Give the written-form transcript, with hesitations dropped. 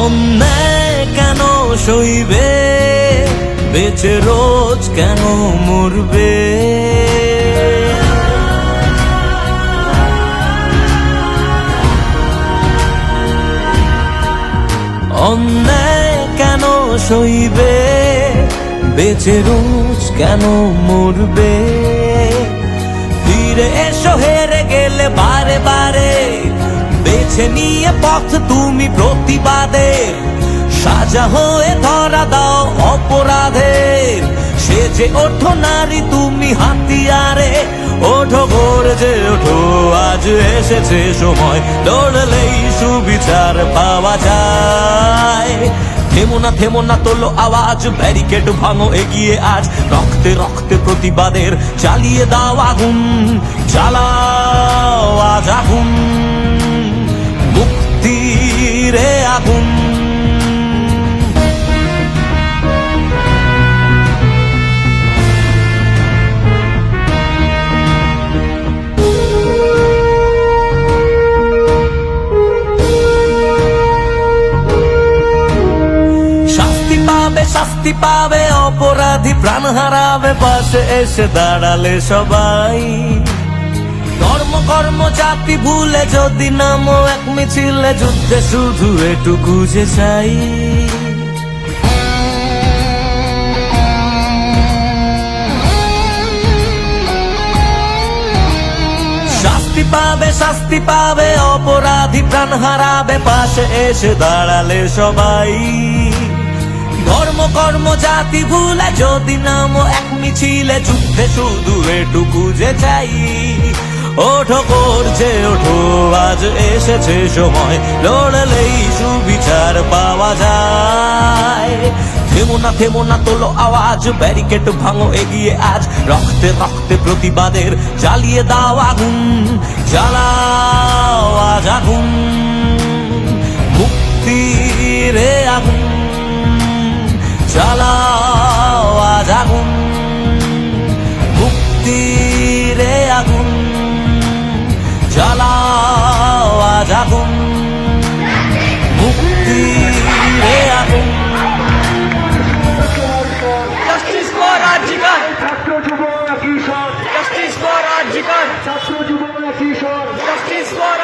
অন্যায় কেন সইবে, বেঁচে রোজ কেন মরবে? অন্যায় কেন সইবে, বেঁচে রোজ কেন মরবে? ফিরে এসো হেরে গেলে বারে বারে, বেছে নিয়ে পথ তুমি প্রতিবাদের। সাজা হয়ে ধরা দাও অপরাধের, সেজে ওঠো নারী তুমি হাতিয়ারে। ওঠো গর্জে ওঠো, আজ এসেছে সময়, লড়লেই সুবিচার পাওয়া যায়। থেমো না তোলো আওয়াজ, ব্যারিকেড ভাঙো এগিয়ে আজ। রক্তে রক্তে প্রতিবাদের চালিয়ে দাও আগুন, জ্বালাও আজ আগুন, মুক্তিরে আগুন। শাস্তি পাবে অপরাধী, প্রাণ হারাবে পাশে এসে দাঁড়ালে সবাই। ধর্ম কর্ম জাতি ভুলে যদি নামো এক মিছিলে, যুদ্ধে শুধু এটুকু যে চাই। শাস্তি পাবে অপরাধী, প্রাণ হারাবে পাশে এসে দাঁড়ালে সবাই। ধর্ম কর্ম জাতি ভুলে যদি নামো এক মিছিলে, যুদ্ধে শুধু এটুকু যে চাই। ওঠো করছে ওঠো, আজ এসেছে সময়, লড়লেই সুবিচার পাওয়া যায়। থেমো না তোলো আওয়াজ, ব্যারিকেড ভাঙো এগিয়ে আজ। রক্তে রক্তে প্রতিবাদের জ্বালিয়ে দাও আগুন, জ্বালাও আজ আগুন, মুক্তিরে আগুন, জ্বালাও আজ আগুন, মুক্তিরে আগুন, জ্বালাও আজ আগুন, মুক্তিরে আগুন। Justice for Arjikan! ছাত্র যুব একই স্বর, Justice for Arjikan! ছাত্র যুব একই স্বর, Justice for